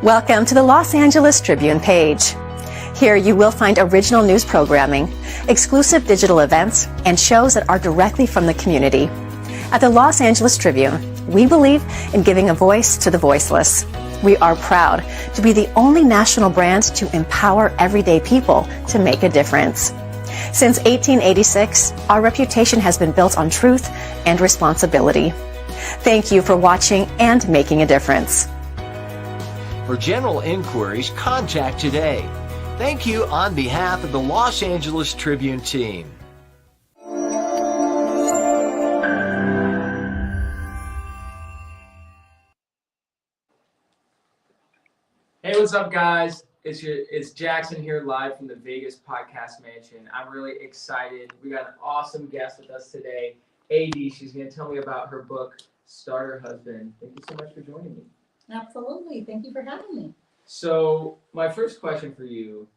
Welcome to the Los Angeles Tribune page. Here you will find original news programming, exclusive digital events, and shows that are directly from the community. At the Los Angeles Tribune, we believe in giving a voice to the voiceless. We are proud to be the only national brand to empower everyday people to make a difference. Since 1886, our reputation has been built on truth and responsibility. Thank you for watching and making a difference. For general inquiries, contact today. Thank you on behalf of the Los Angeles Tribune team. Hey, what's up, guys? It's Jaxon here live from the Vegas Podcast Mansion. I'm really excited. We got an awesome guest with us today, Adde. She's going to tell me about her book, Starter Husband. Thank you so much for joining me. Absolutely. Thank you for having me. So my first question for you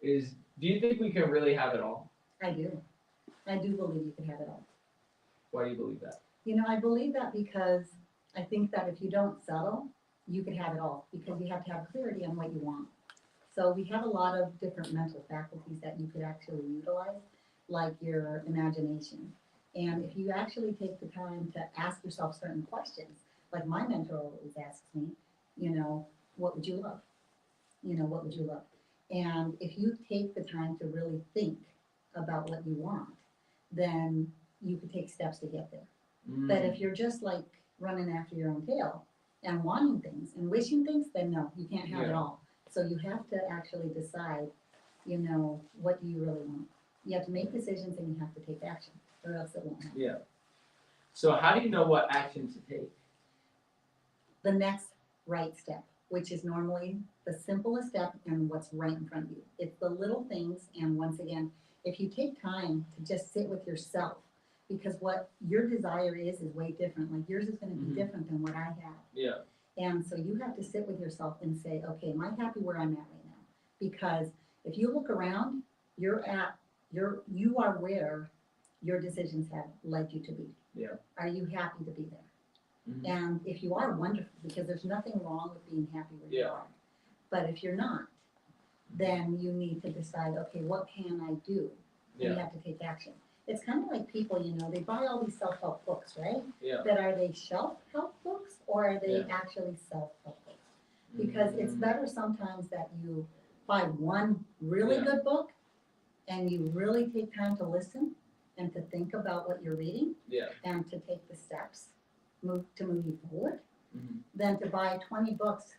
is, do you think we can really have it all? I do. I do believe you can have it all. Why do you believe that? You know, I believe that because I think that if you don't settle, you could have it all because you have to have clarity on what you want. So we have a lot of different mental faculties that you could actually utilize, like your imagination. And if you actually take the time to ask yourself certain questions, like my mentor always asks me, you know, what would you love? You know, what would you love? And if you take the time to really think about what you want, then you could take steps to get there. But if you're just like running after your own tail and wanting things and wishing things, then no, you can't have it all. So you have to actually decide, you know, what do you really want? You have to make decisions and you have to take action or else it won't happen. Yeah. So how do you know what action to take? The next right step, which is normally the simplest step and what's right in front of you. It's the little things, and once again, if you take time to just sit with yourself, because what your desire is way different. Like yours is going to be different than what I have. Yeah. And so you have to sit with yourself and say, okay, am I happy where I'm at right now? Because if you look around, you are where your decisions have led you to be. Yeah. Are you happy to be there? And if you are, wonderful, because there's nothing wrong with being happy where you are. But if you're not, then you need to decide, okay, what can I do? And you have to take action. It's kind of like people, you know, they buy all these self-help books, right? Yeah. But are they shelf-help books or are they actually self-help books? Because it's better sometimes that you buy one really good book and you really take time to listen and to think about what you're reading and to take the steps to move you forward than to buy 20 books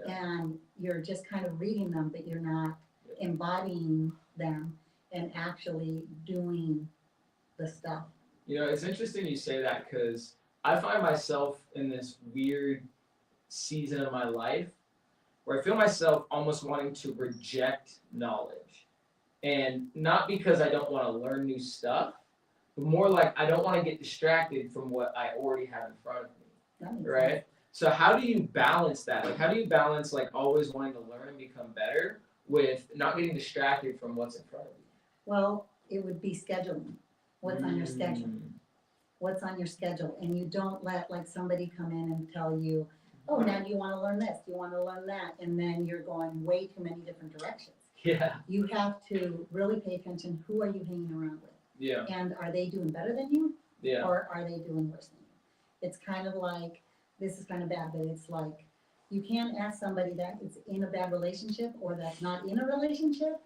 and you're just kind of reading them, but you're not embodying them and actually doing the stuff. You know, it's interesting you say that because I find myself in this weird season of my life where I feel myself almost wanting to reject knowledge. And not because I don't want to learn new stuff, but more like I don't want to get distracted from what I already have in front of me. Right? Sense. So how do you balance that? Like, how do you balance like always wanting to learn and become better with not getting distracted from what's in front of you? Well, it would be scheduling. What's on your schedule? What's on your schedule? And you don't let like somebody come in and tell you, oh, now do you want to learn this? Do you want to learn that? And then you're going way too many different directions. Yeah. You have to really pay attention. Who are you hanging around with? Yeah. And are they doing better than you? Yeah. Or are they doing worse than you? It's kind of like, this is kind of bad, but it's like, you can't ask somebody that is in a bad relationship or that's not in a relationship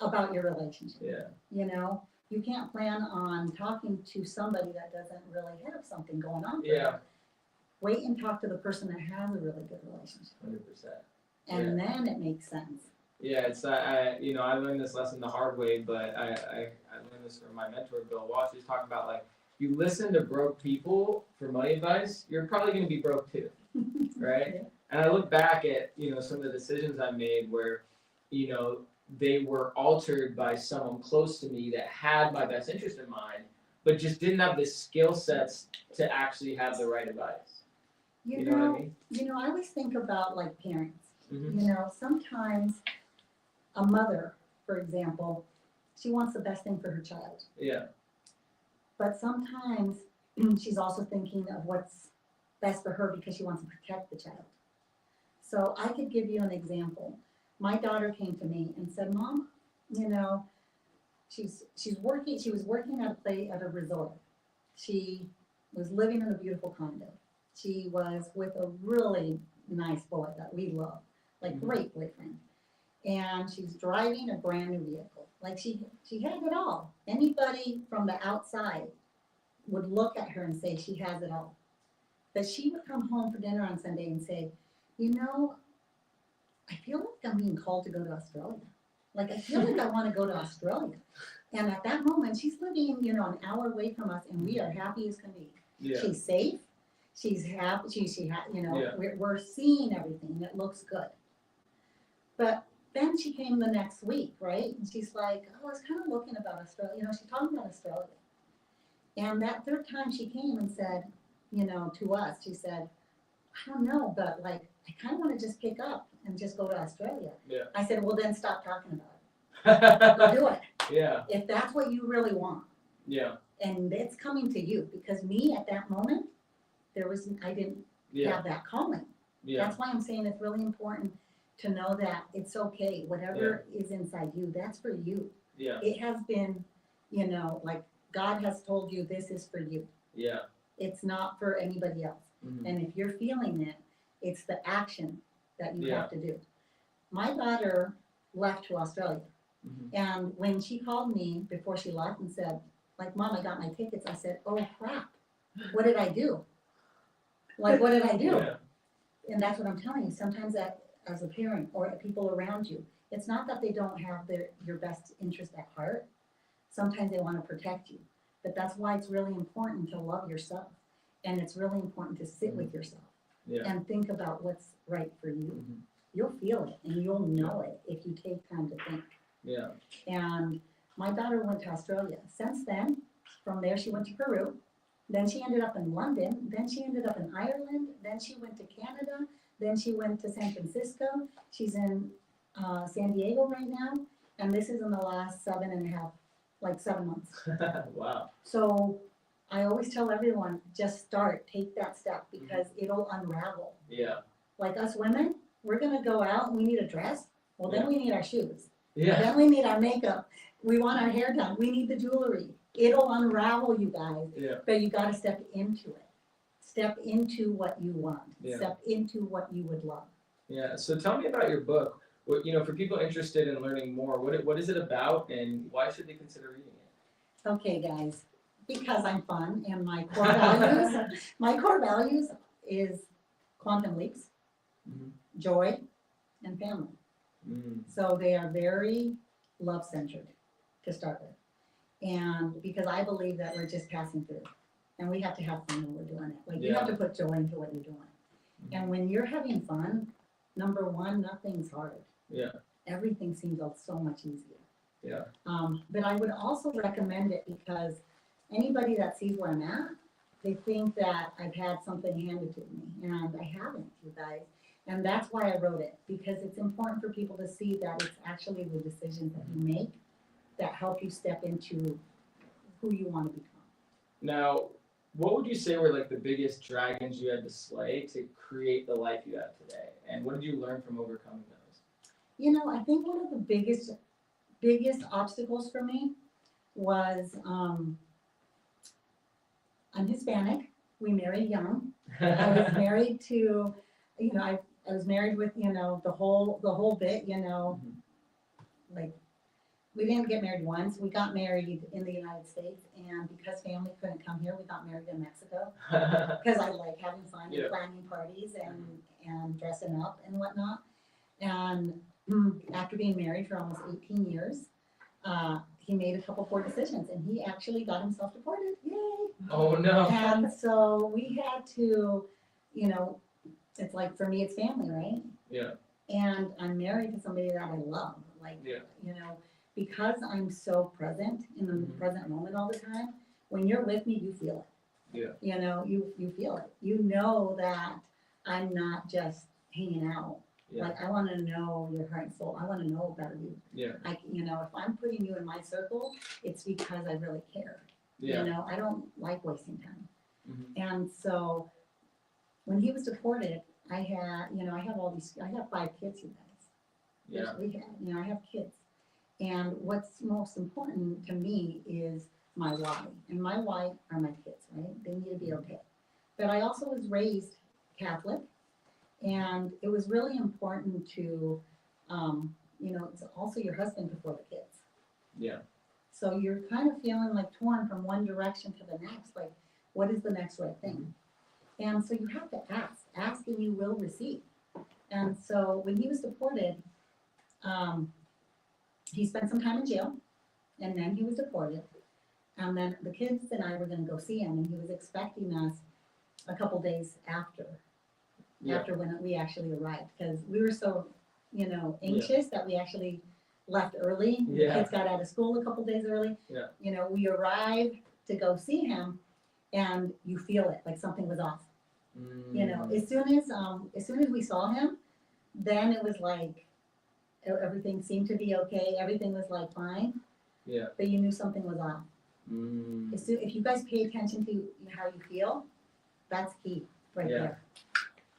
about your relationship. Yeah. You know, you can't plan on talking to somebody that doesn't really have something going on. Yeah. Wait and talk to the person that has a really good relationship. 100%. And then it makes sense. Yeah, it's I learned this lesson the hard way, but I learned this from my mentor, Bill Walsh. He's talking about like, if you listen to broke people for money advice, you're probably going to be broke too, right? Yeah. And I look back at, you know, some of the decisions I made where, you know, they were altered by someone close to me that had my best interest in mind, but just didn't have the skill sets to actually have the right advice. You know what I mean? You know, I always think about like parents. You know, sometimes a mother, for example, she wants the best thing for her child. Yeah. But sometimes she's also thinking of what's best for her because she wants to protect the child. So I could give you an example. My daughter came to me and said, Mom, you know, she was working at a resort. She was living in a beautiful condo. She was with a really nice boy that we love, like great boyfriend. And she's driving a brand new vehicle. Like she had it all. Anybody from the outside would look at her and say she has it all. But she would come home for dinner on Sunday and say, you know, I feel like I'm being called to go to Australia. Like I feel like I want to go to Australia. And at that moment, she's living, you know, an hour away from us, and we are happy as can be. Yeah. She's safe. She's happy. You know, Yeah. we're seeing everything. It looks good. But then she came the next week, right? And she's like, oh, I was kind of looking about Australia. You know, she's talking about Australia. And that third time she came and said, you know, to us, she said, I don't know, but like, I kind of want to just pick up and just go to Australia. Yeah. I said, well, then stop talking about it. Go do it. Yeah. If that's what you really want. Yeah. And it's coming to you, because me at that moment, I didn't Yeah. have that calling. Yeah. That's why I'm saying it's really important to know that it's okay. Whatever is inside you, that's for you. Yeah. It has been, you know, like God has told you this is for you. Yeah. It's not for anybody else. Mhm. And if you're feeling it, it's the action that you Yeah. have to do. My daughter left to Australia. Mhm. And when she called me before she left and said, like, Mom, I got my tickets, I said, oh crap, what did I do? Like, what did I do? Yeah. And that's what I'm telling you. Sometimes that, as a parent or people around you, it's not that they don't have your best interest at heart. Sometimes they want to protect you. But that's why it's really important to love yourself. And it's really important to sit with yourself Yeah. and think about what's right for you. Mhm. You'll feel it and you'll know it if you take time to think. Yeah. And my daughter went to Australia. Since then, from there she went to Peru. Then she ended up in London. Then she ended up in Ireland. Then she went to Canada. Then she went to San Francisco. She's in San Diego right now. And this is in the last 7 months. Wow. So I always tell everyone, just start, take that step, because it'll unravel. Yeah. Like us women, we're gonna go out and we need a dress. Well, then Yeah. we need our shoes. Yeah. Then we need our makeup. We want our hair done. We need the jewelry. It'll unravel, you guys. Yeah. But you gotta step into it. Step into what you want. Yeah. Step into what you would love. Yeah. So tell me about your book. What, you know, for people interested in learning more, what is it about, and why should they consider reading it? Okay, guys, because I'm fun and my core values is quantum leaps, Mhm. joy, and family. Mm. So they are very love-centered to start with. And because I believe that we're just passing through and we have to have fun when we're doing it. Like you have to put joy into what you're doing. And when you're having fun, number one, nothing's hard. Yeah. Everything seems so much easier. Yeah. But I would also recommend it because anybody that sees where I'm at, they think that I've had something handed to me, and I haven't, you guys. And that's why I wrote it, because it's important for people to see that it's actually the decisions that you make that help you step into who you want to become. Now, what would you say were like the biggest dragons you had to slay to create the life you have today? And what did you learn from overcoming those? You know, I think one of the biggest obstacles for me was I'm Hispanic. We married young. I was married to, you know, I was married with, you know, the whole bit, you know, like we didn't get married once. We got married in the United States, and because family couldn't come here, we got married in Mexico. Because I like having fun and planning parties and dressing up and whatnot. And after being married for almost 18 years, he made a couple poor decisions, and he actually got himself deported. Yay! Oh no. And so we had to, you know, it's like for me, it's family, right? Yeah. And I'm married to somebody that I love. Like, you know, because I'm so present in the present moment all the time, when you're with me, you feel it. Yeah. You know, you feel it. You know that I'm not just hanging out. Yeah. Like, I want to know your heart and soul. I want to know about you. Yeah. You know, if I'm putting you in my circle, it's because I really care. Yeah. You know, I don't like wasting time. Mhm. And so when he was deported, I had, you know, I have 5 kids, you guys. Yeah. We had, you know, I have kids. And what's most important to me is my why. And my why are my kids, right? They need to be okay. But I also was raised Catholic, and it was really important to, you know, it's also your husband before the kids. Yeah. So you're kind of feeling like torn from one direction to the next, like, what is the next right thing? And so you have to ask and you will receive. And so when he was deported, he spent some time in jail, and then he was deported. And then the kids and I were gonna go see him, and he was expecting us a couple days after Yeah. when we actually arrived, because we were so, you know, anxious that we actually left early. Yeah. Kids got out of school a couple days early. Yeah. You know, we arrived to go see him, and you feel it, like something was off. You know, as soon as we saw him, then it was like everything seemed to be okay. Everything was like fine. Yeah. But you knew something was off. Mm. If you guys pay attention to how you feel, that's key right Yeah. there.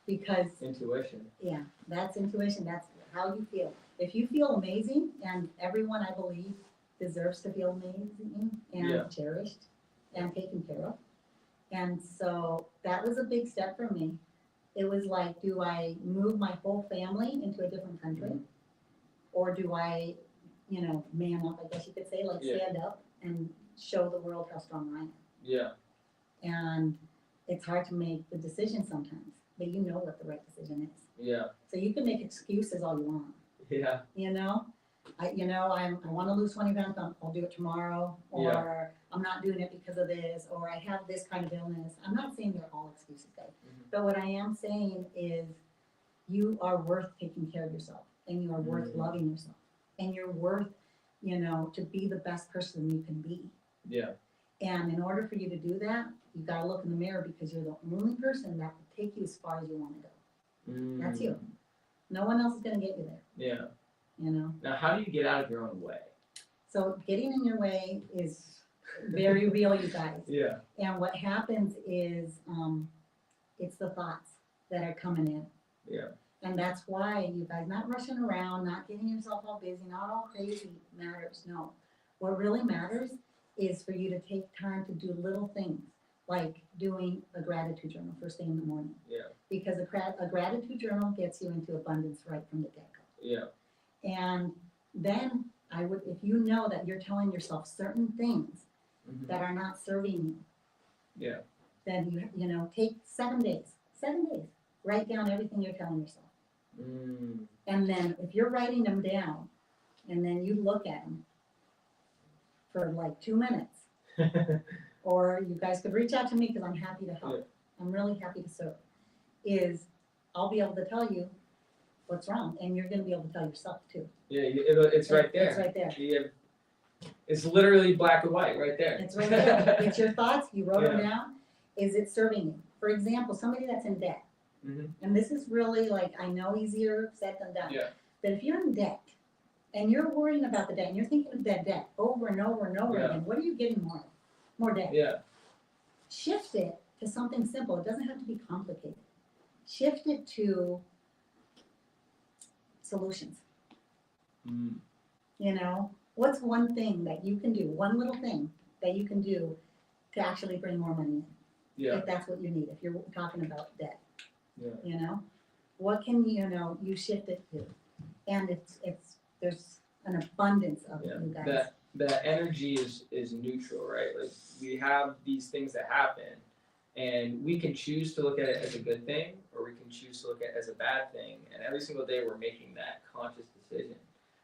Because Intuition. yeah, that's intuition. That's how you feel. If you feel amazing, and everyone I believe deserves to feel amazing and Yeah. cherished and taken care of. And so that was a big step for me. It was like, do I move my whole family into a different country? Mhm. Or do I, you know, man up, I guess you could say, like Yeah. stand up and show the world how strong I am? Yeah. And it's hard to make the decision sometimes, but you know what the right decision is. Yeah. So you can make excuses all you want, Yeah. you know? I want to lose 20 pounds, I'll do it tomorrow, or Yeah. I'm not doing it because of this, or I have this kind of illness. I'm not saying they're all excuses, guys. Mhm. But what I am saying is you are worth taking care of yourself, and you are worth Mhm. loving yourself, and you're worth, you know, to be the best person you can be. Yeah. And in order for you to do that, you gotta look in the mirror, because you're the only person that will take you as far as you want to go. That's you. No one else is gonna get you there, Yeah. you know? Now, how do you get out of your own way? So getting in your way is very real, you guys. Yeah. And what happens is, it's the thoughts that are coming in. Yeah. And that's why you guys, not rushing around, not getting yourself all busy, not all crazy matters, no. What really matters is for you to take time to do little things, like doing a gratitude journal first thing in the morning. Yeah. Because a gratitude journal gets you into abundance right from the get-go. Yeah. And then if you know that you're telling yourself certain things Mhm. that are not serving you, Yeah. then you know, take 7 days, write down everything you're telling yourself. Mm. And then if you're writing them down, and then you look at them for like 2 minutes, or you guys could reach out to me, because I'm happy to help. Yeah. I'm really happy to serve. I'll be able to tell you what's wrong, and you're gonna be able to tell yourself too. Yeah. It's right there. It's right there. It's literally black and white right there. It's right there. It's your thoughts, you wrote them Yeah. down. Is it serving you? For example, somebody that's in debt, Mhm. and this is really, like, I know easier said than done. Yeah. But if you're in debt, and you're worrying about the debt, and you're thinking of that debt over and over and over Yeah. again, what are you getting more? More debt. Yeah. Shift it to something simple. It doesn't have to be complicated. Shift it to solutions. Mm. You know, what's one thing that you can do, one little thing that you can do to actually bring more money in? Yeah. If that's what you need, if you're talking about debt. Yeah. You know, what can you shift it to? And there's an abundance of it, you guys. That energy is neutral, right? Like, we have these things that happen, and we can choose to look at it as a good thing, or we can choose to look at it as a bad thing. And every single day we're making that conscious decision.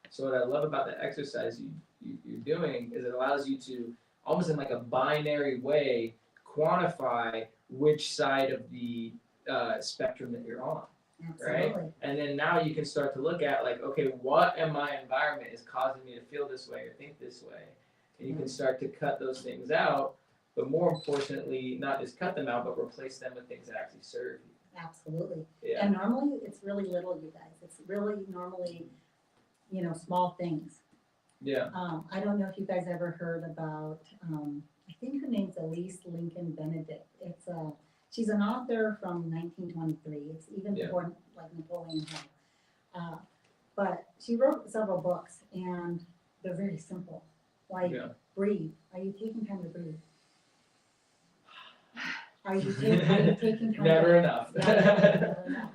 So what I love about the exercise you're doing is it allows you to, almost in like a binary way, quantify which side of the spectrum that you're on. Absolutely. And then now you can start to look at, like, okay, what in my environment is causing me to feel this way or think this way? And you can start to cut those things out, but more importantly, not just cut them out, but replace them with things that actually serve you. Absolutely. Yeah. And normally it's really little, you guys. It's really normally, small things. Yeah. I don't know if you guys ever heard about, I think her name's Elise Lincoln Benedict. She's an author from 1923. It's even Yeah. before like Napoleon Hill. But she wrote several books and they're very simple. Like Yeah. breathe. Are you taking time to breathe? Are you taking time Never to enough. Yeah, never enough.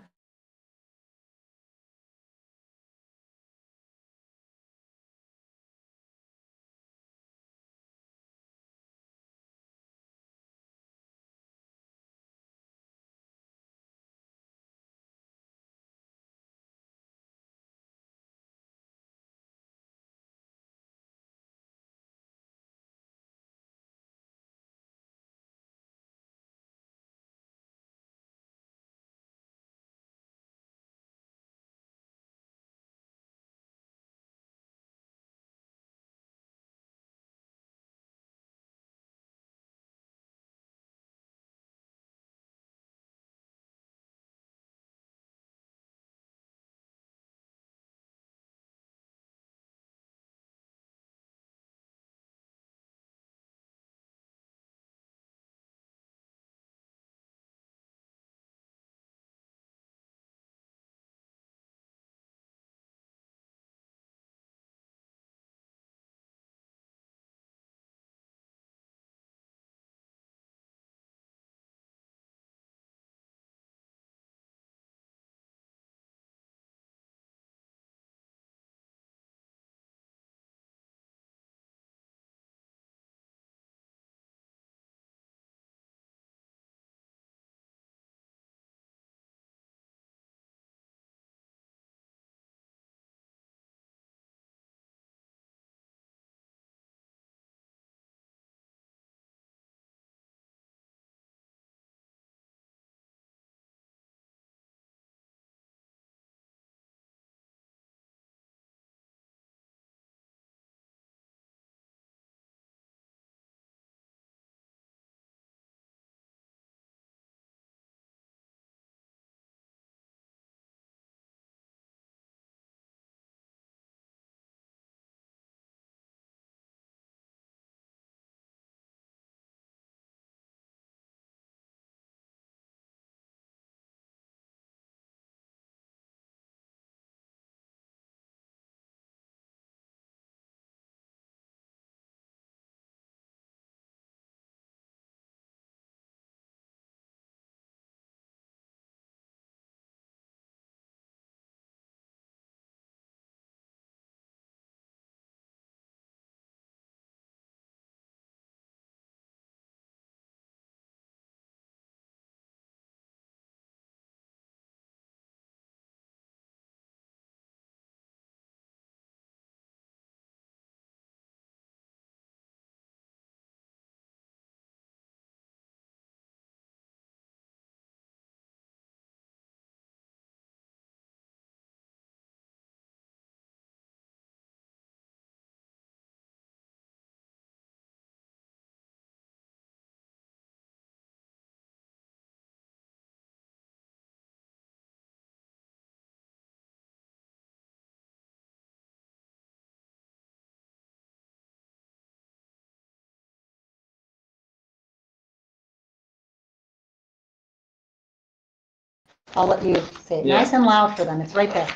I'll let you say it Yeah. nice and loud for them. It's right there.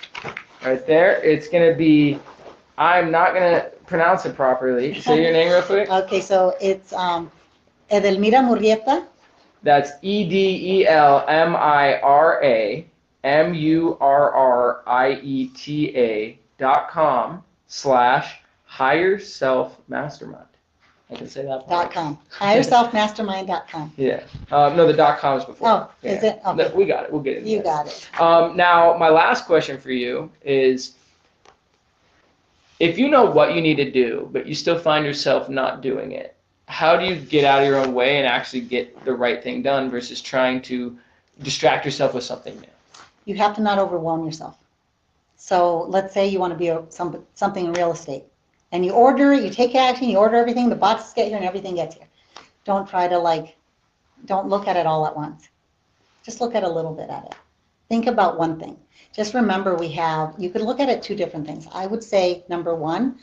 Right there. It's gonna be. I'm not gonna pronounce it properly. Say your name real quick. Okay, so it's Edelmira Murrieta. That's EDELMIRAMURRIETA.com/higher self mastermind. I can say that. .com. HigherSelfMastermind.com. Yeah. No, the .com is before. Oh, is it? Okay. No, we got it. We'll get it. You got it. Now, my last question for you is, if you know what you need to do, but you still find yourself not doing it, how do you get out of your own way and actually get the right thing done versus trying to distract yourself with something new? You have to not overwhelm yourself. So let's say you want to be something in real estate. And you order it, you take action, you order everything, the boxes get here and everything gets here. Don't try to don't look at it all at once. Just look at a little bit at it. Think about one thing. Just remember you could look at it two different things. I would say, number one,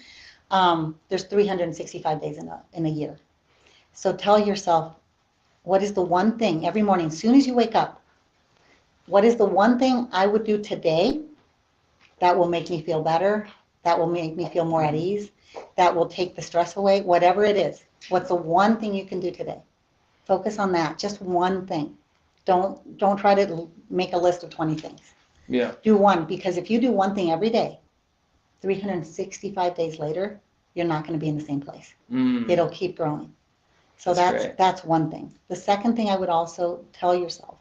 There's 365 days in a year. So tell yourself, what is the one thing every morning, as soon as you wake up, what is the one thing I would do today that will make me feel better, that will make me feel more at ease, that will take the stress away, whatever it is. What's the one thing you can do today? Focus on that, just one thing. Don't try to make a list of 20 things. Yeah. Do one, because if you do one thing every day, 365 days later, you're not going to be in the same place. It'll keep growing. So that's one thing. The second thing I would also tell yourself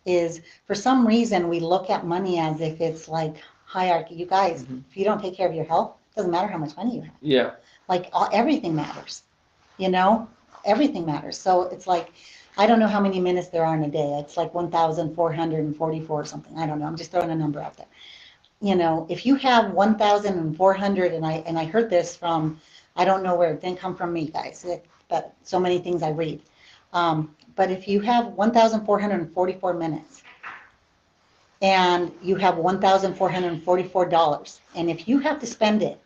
is, for some reason, we look at money as if it's like hierarchy. You guys, if you don't take care of your health, it doesn't matter how much money you have. Yeah. Like everything matters, everything matters. So it's like, I don't know how many minutes there are in a day. It's like 1,444 or something. I don't know. I'm just throwing a number out there. If you have 1,400, and I heard this from, I don't know where, it didn't come from me, guys, but so many things I read. But if you have 1,444 minutes and you have $1,444, and if you have to spend it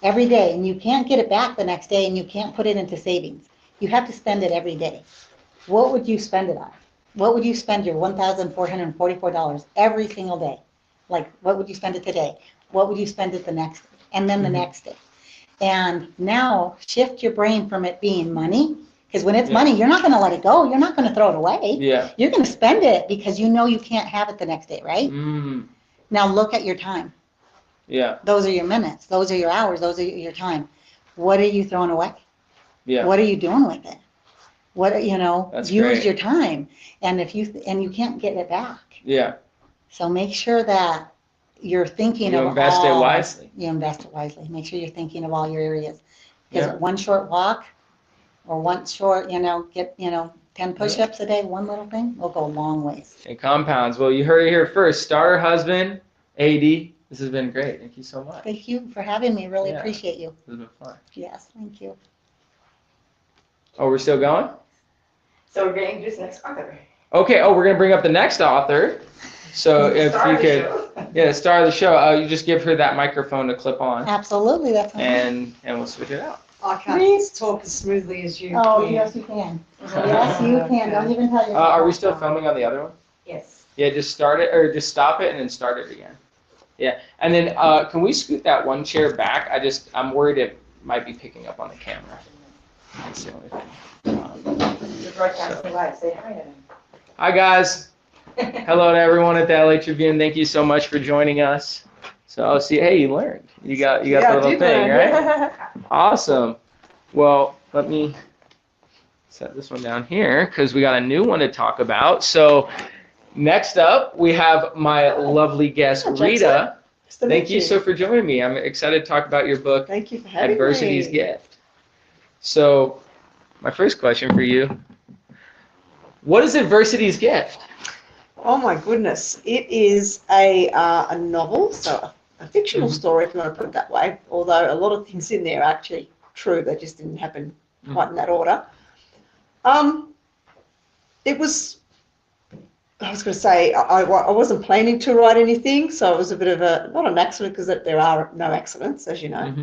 every day and you can't get it back the next day and you can't put it into savings, you have to spend it every day. What would you spend it on? What would you spend your $1,444 every single day? Like, what would you spend it today? What would you spend it the next day? And then the next day? And now shift your brain from it being money, because when it's money, you're not going to let it go. You're not going to throw it away. Yeah. You're going to spend it because you know you can't have it the next day, right? Now look at your time. Yeah. Those are your minutes. Those are your hours. Those are your time. What are you throwing away? Yeah. What are you doing with it? That's use great. your time. And you can't get it back. Yeah. So make sure that you're thinking You of invest it wisely. You invest it wisely. Make sure you're thinking of all your areas. Because one short walk or one short, get 10 push-ups a day, one little thing will go a long ways. It compounds. Well, you heard it here first. Star husband, AD. This has been great. Thank you so much. Thank you for having me. Really appreciate you. This has been fun. Yes, thank you. Oh, we're still going? So we're going to introduce next author. Okay. Oh, we're going to bring up the next author. So if you could, star of the show, you just give her that microphone to clip on. Absolutely, that's and we'll switch it out. I can't talk as smoothly as you Oh, can. yes, you can. Yes, you can. Don't even tell yourself. Are we still filming on the other one? Yes. Yeah, just start it, or just stop it and then start it again. Yeah, and then can we scoot that one chair back? I'm worried it might be picking up on the camera. That's the only thing. You're broadcasting live. Say hi to them. Hi guys. Hello to everyone at the LA Tribune. Thank you so much for joining us. So see, hey, you learned. You got the little thing, right? Awesome. Well, let me set this one down here because we got a new one to talk about. So next up, we have my lovely guest, Rita. Thank you so for joining me. I'm excited to talk about your book, Thank you for having Adversity's me. Gift. So my first question for you, what is Adversity's Gift? Oh my goodness. It is a novel, so a fictional story, if you want to put it that way, although a lot of things in there are actually true. They just didn't happen quite in that order. It was, I was going to say, I wasn't planning to write anything, so it was a bit of not an accident, because there are no accidents, as you know.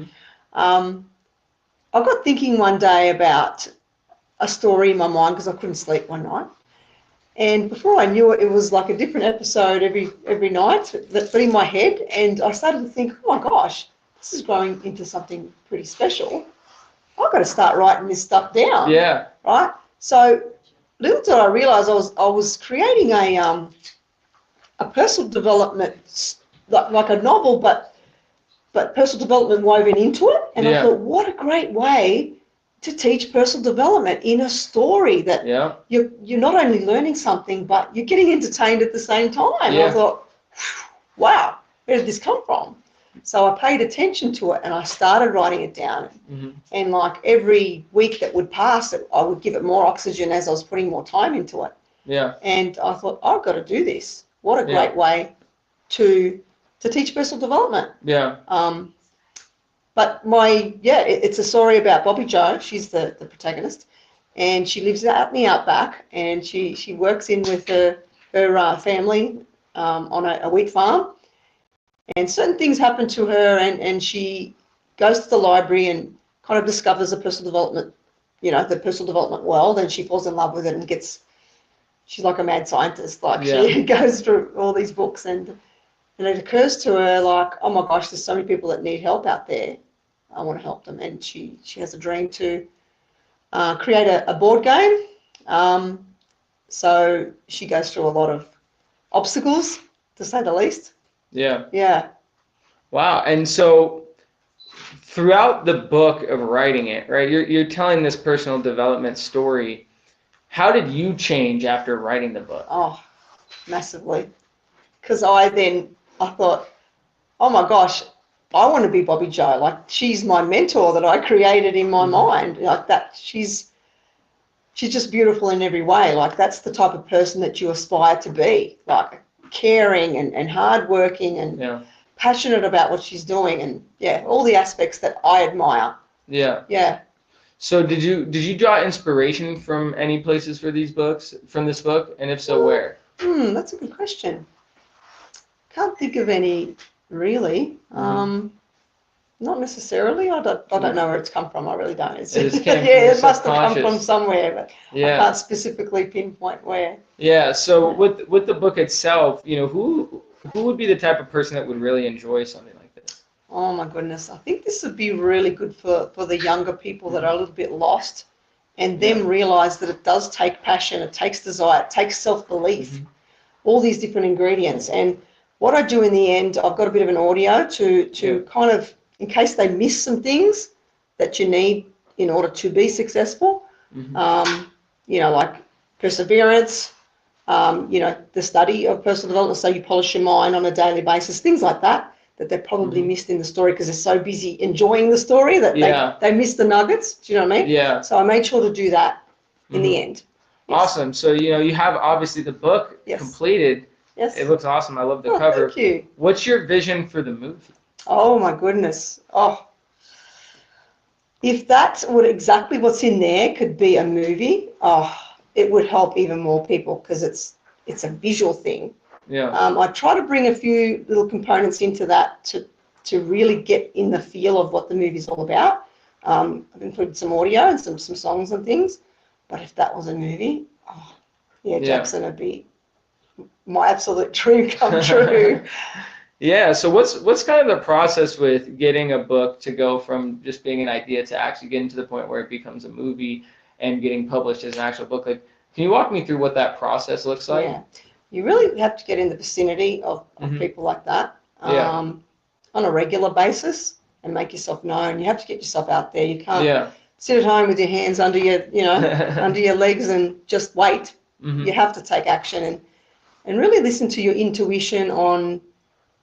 I got thinking one day about a story in my mind because I couldn't sleep one night. And before I knew it, it was like a different episode every night, but in my head. And I started to think, oh my gosh, this is growing into something pretty special. I've got to start writing this stuff down. Yeah. Right. So little did I realise I was creating a personal development, like a novel, but personal development woven into it. And I thought, what a great way to teach personal development in a story that you're not only learning something, but you're getting entertained at the same time. Yeah. I thought, wow, where did this come from? So I paid attention to it and I started writing it down. And like every week that would pass, I would give it more oxygen as I was putting more time into it. Yeah. And I thought, I've got to do this. What a great way to teach personal development. Yeah. But it's a story about Bobby Jo. She's the protagonist, and she lives out in the outback, and she works in with her family on a wheat farm. And certain things happen to her, and she goes to the library and kind of discovers the personal development, the personal development world, and she falls in love with it and she's like a mad scientist. Like she goes through all these books and it occurs to her like, oh my gosh, there's so many people that need help out there. I want to help them. And she has a dream to create a board game. So she goes through a lot of obstacles, to say the least. Yeah. Yeah. Wow. And so throughout the book of writing it, right, you're telling this personal development story. How did you change after writing the book? Oh, massively. Because I thought, oh my gosh, I want to be Bobby Joe. Like, she's my mentor that I created in my mind. Like that, she's just beautiful in every way. Like, that's the type of person that you aspire to be. Like, caring and hardworking and passionate about what she's doing, and all the aspects that I admire. Yeah. Yeah. So did you draw inspiration from any places from this book, and if so, where? That's a good question. Can't think of any really. Not necessarily. I don't know where it's come from. I really don't. It must have come from somewhere, but I can't specifically pinpoint where. Yeah. So with the book itself, who would be the type of person that would really enjoy something like this? Oh my goodness, I think this would be really good for the younger people that are a little bit lost, and them realize that it does take passion, it takes desire, it takes self-belief, all these different ingredients. And what I do in the end, I've got a bit of an audio to kind of, in case they miss some things that you need in order to be successful, like perseverance, the study of personal development, so you polish your mind on a daily basis, things like that they probably missed in the story because they're so busy enjoying the story that they miss the nuggets. Do you know what I mean? Yeah. So I made sure to do that in the end. Yes. Awesome. So, you have obviously the book completed. Yes. It looks awesome. I love the cover. Thank you. What's your vision for the movie? Oh my goodness. Oh, if that would exactly what's in there could be a movie, it would help even more people because it's a visual thing. Yeah. I try to bring a few little components into that to really get in the feel of what the movie's all about. I've included some audio and some songs and things, but if that was a movie, Jaxon would be my absolute dream come true. Yeah. So what's kind of the process with getting a book to go from just being an idea to actually getting to the point where it becomes a movie and getting published as an actual book? Like, can you walk me through what that process looks like? Yeah. You really have to get in the vicinity of people like that on a regular basis and make yourself known. You have to get yourself out there. You can't sit at home with your hands under your, under your legs and just wait. You have to take action and really listen to your intuition on,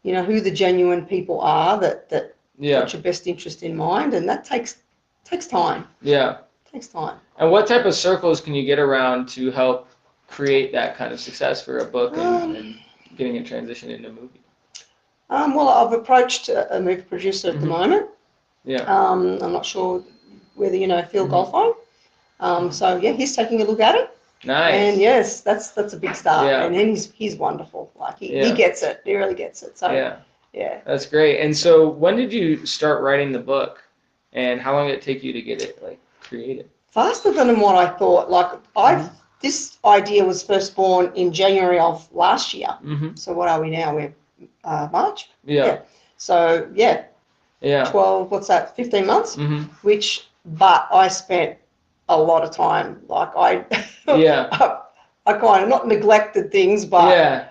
who the genuine people are that got your best interest in mind, and that takes time. Yeah. It takes time. And what type of circles can you get around to help create that kind of success for a book and getting a transition into a movie? Well, I've approached a movie producer at the moment. Yeah. I'm not sure whether Phil Golfo. So he's taking a look at it. Nice. And yes, that's a big start. Yeah. And then he's wonderful. Like he gets it. He really gets it. So yeah. That's great. And so when did you start writing the book, and how long did it take you to get it created? Faster than what I thought. Like this idea was first born in January of last year. So what are we now? We're March. Yeah. So 12. What's that? 15 months. But I spent a lot of time. Like I kind of not neglected things, but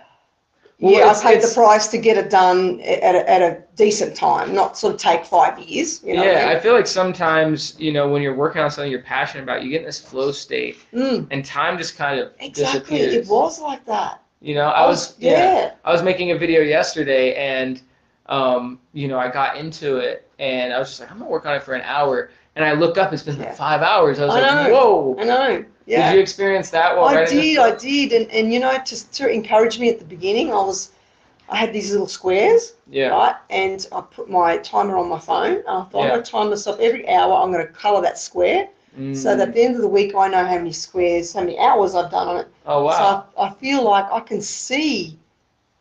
I paid the price to get it done at a decent time, not sort of take 5 years. You know what I mean? I feel like sometimes, when you're working on something you're passionate about, you get in this flow state, and time just kind of disappears. It was like that. I was making a video yesterday, and I got into it, and I was just like, I'm gonna work on it for an hour, and I look up, it's been 5 hours. I was like, whoa. I know. Yeah. Did you experience that while writing this book? I did, and just to encourage me at the beginning, I had these little squares, right, and I put my timer on my phone, and I thought I'm going to time myself every hour. I'm going to colour that square, so that at the end of the week I know how many hours I've done on it. Oh wow! So I feel like I can see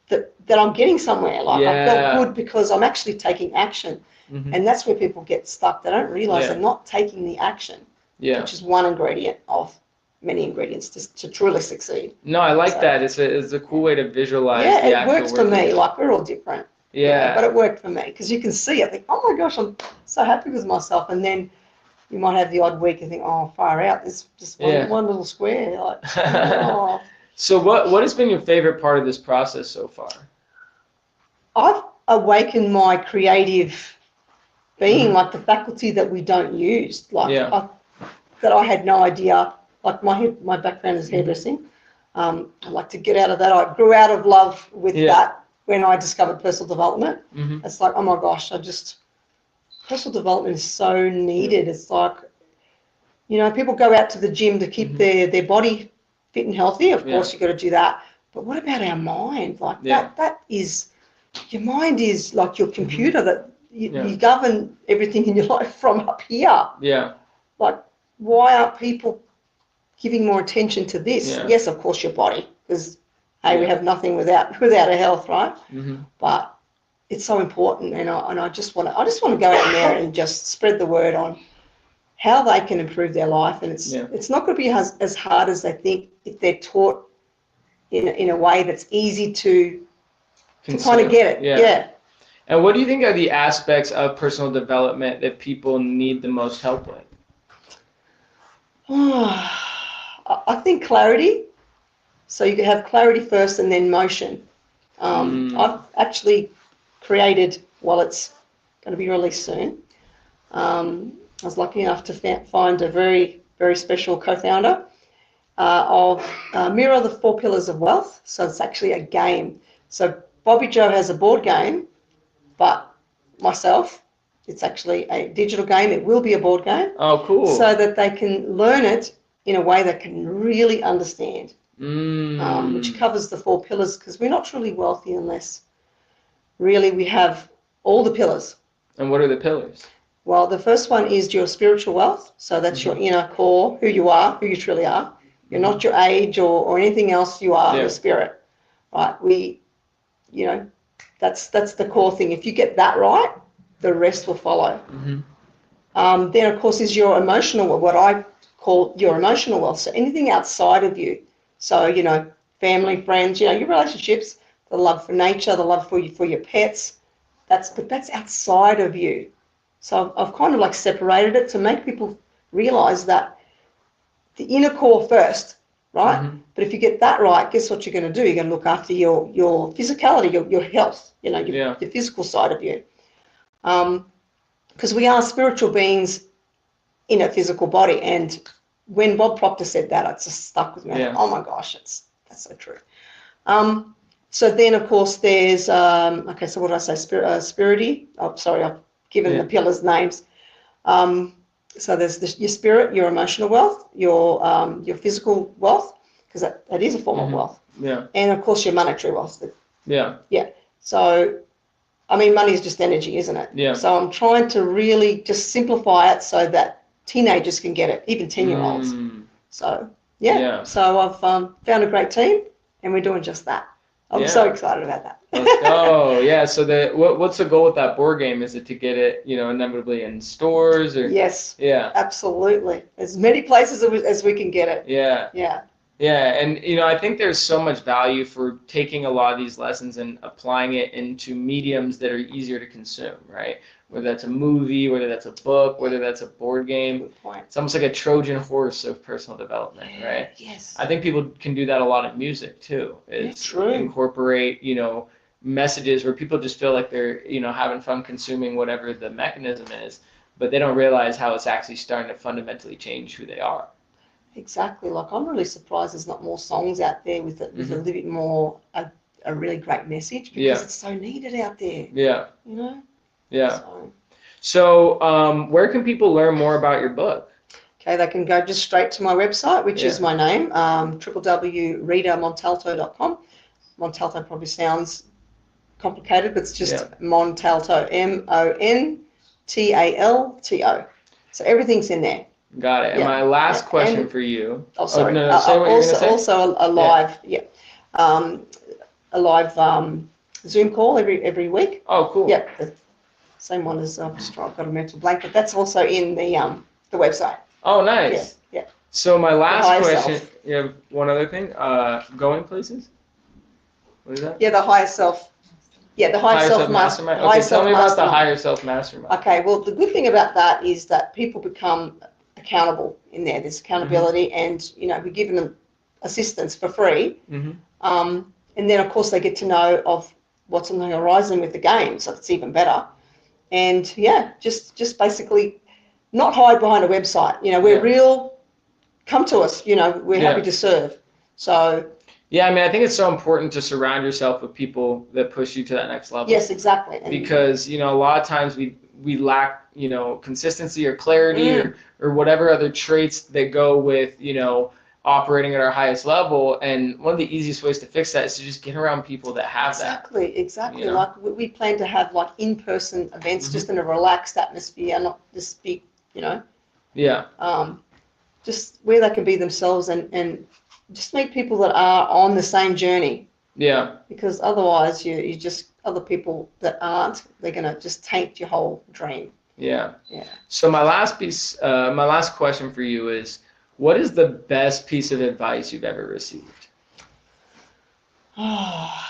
that I'm getting somewhere. Like I Yeah. felt good because I'm actually taking action. Mhm. And that's where people get stuck. They don't realize Yeah. they're not taking the action, Yeah. which is one ingredient of many ingredients to truly succeed. No, I like So- that. It's a cool way to visualize Yeah, the it actual works for work. me. Like we're all different. Yeah. But it worked for me because you can see it. Think, oh my gosh, I'm so happy with myself. And then you might have the odd week and think, oh, far out. There's just Yeah. one little square. Like, oh. So what has been your favorite part of this process so far? I've awakened my creative being, Mhm. like the faculty that we don't use. Like Yeah. that I had no idea. Like my background is hairdressing. I like to get out of that. I grew out of love with Yeah. that when I discovered personal development. Mhm. It's like, oh my gosh, personal development is so needed. It's like, people go out to the gym to keep their body fit and healthy. Of course, you've got to do that. But what about our mind? Like that is, your mind is like your computer that you govern everything in your life from up here. Yeah. Like, why aren't people giving more attention to this? Yeah. Yes, of course, your body, because hey, we have nothing without our health, right? Mhm. But it's so important, and I just want to go out there and just spread the word on how they can improve their life, and it's not going to be as hard as they think if they're taught in a way that's easy to kind of get it. Yeah. And what do you think are the aspects of personal development that people need the most help with? I think clarity. So you can have clarity first and then motion. I've actually created, well, it's going to be released soon. I was lucky enough to find a very, very special co-founder of Mirror the Four Pillars of Wealth. So it's actually a game. So Bobby Joe has a board game, but myself, it's actually a digital game. It will be a board game. Oh, cool. So that they can learn it in a way they can really understand, which covers the four pillars, because we're not truly wealthy unless really we have all the pillars. And what are the pillars? Well, the first one is your spiritual wealth. So that's your inner core, who you are, who you truly are. You're not your age or anything else. You are your spirit, right? That's the core thing. If you get that right, the rest will follow. Then, of course, is your emotional, what I call your emotional wealth. So anything outside of you. So, family, friends, your relationships, the love for nature, the love for your pets. But that's outside of you. So I've kind of like separated it to make people realize that the inner core first, right? But if you get that right, guess what you're going to do? You're going to look after your physicality, your health, your physical side of you. Because we are spiritual beings in a physical body. And when Bob Proctor said that, it just stuck with me. Oh my gosh, that's so true. So then, of course, there's, so what did I say? Spirity. Oh, sorry, I've given the pillars names. So there's your spirit, your emotional wealth, your physical wealth, because that is a form of wealth. Yeah. And, of course, your monetary wealth. Yeah. So, money is just energy, isn't it? Yeah. So I'm trying to really just simplify it so that teenagers can get it, even 10-year-olds. So, So I've found a great team, and we're doing just that. I'm so excited about that. Let's go. Yeah. So what's the goal with that board game? Is it to get it, inevitably in stores or? Yes. Yeah. Absolutely. As many places as we can get it. Yeah. Yeah. Yeah, and I think there's so much value for taking a lot of these lessons and applying it into mediums that are easier to consume, right? Whether that's a movie, whether that's a book, whether that's a board game. Good point. It's almost like a Trojan horse of personal development, right? Yes. I think people can do that a lot in music too. It's true. Incorporate, messages where people just feel like they're, having fun consuming whatever the mechanism is, but they don't realize how it's actually starting to fundamentally change who they are. Exactly. Like, I'm really surprised there's not more songs out there with a little bit more, a really great message, because it's so needed out there. Yeah. Yeah. So, where can people learn more about your book? Okay, they can go just straight to my website, which is my name, www.ritamontalto.com. Montalto probably sounds complicated, but it's just Montalto, Montalto. So everything's in there. Got it. And my last question for you. Oh, sorry. No, say what you're gonna say. Also alive. a live Zoom call every week. Oh, cool. Yep, the same one as I've got a mental blank, but that's also in the website. Oh, nice. Yeah. So my last higher question, self. you have one other thing, going places? What is that? Yeah, the higher self. Yeah, the higher self mastermind. higher Okay, tell me about the self-mastermind. higher self mastermind. Okay, well, the good thing about that is that people become accountable in there. There's accountability, and we're giving them assistance for free. Mm-hmm. And then, of course, they get to know of what's on the horizon with the game, so it's even better. And yeah, just basically not hide behind a website. We're real. Come to us. We're happy to serve. So. Yeah, I mean, I think it's so important to surround yourself with people that push you to that next level. Yes, exactly. Because a lot of times we lack consistency or clarity or whatever other traits that go with operating at our highest level. And one of the easiest ways to fix that is to just get around people that have that. Exactly. Like we plan to have like in-person events, just in a relaxed atmosphere, not just speak. Yeah. Just where they can be themselves and just meet people that are on the same journey. Yeah. Because otherwise, you just other people that aren't, they're gonna just taint your whole dream. Yeah. Yeah. So my last question for you is, what is the best piece of advice you've ever received? Oh,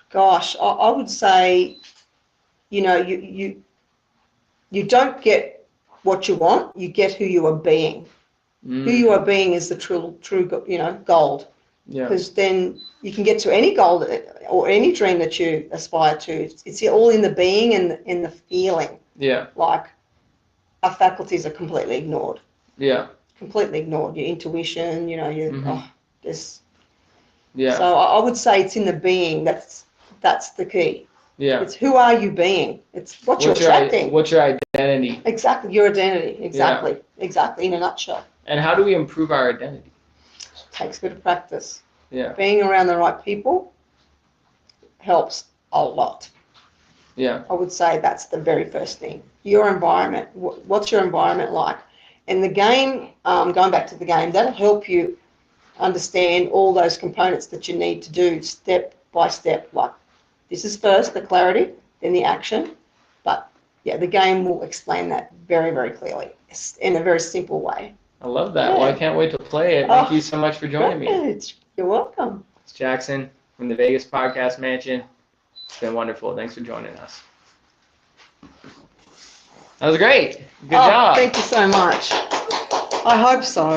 gosh, I would say, you don't get what you want, you get who you are being. Who you are being is the true gold. Yeah. Because then you can get to any goal or any dream that you aspire to. It's all in the being and in the feeling. Yeah. Like our faculties are completely ignored. Yeah. Completely ignored. Your intuition, this. Yeah. So I would say it's in the being. That's the key. Yeah. It's who are you being? It's what you're attracting. What's your identity? Exactly, your identity. Exactly. Yeah. Exactly, in a nutshell. And how do we improve our identity? Takes a bit of practice. Yeah. Being around the right people helps a lot. Yeah. I would say that's the very first thing. Your environment. What's your environment like? And the game, going back to the game, that'll help you understand all those components that you need to do step by step. Like this is first, the clarity, then the action. But yeah, the game will explain that very, very clearly in a very simple way. I love that. Yeah. Well, I can't wait to play it. Thank you so much for joining me. You're welcome. It's Jaxon from the Vegas Podcast Mansion. It's been wonderful. Thanks for joining us. That was great. Good job. Thank you so much. I hope so.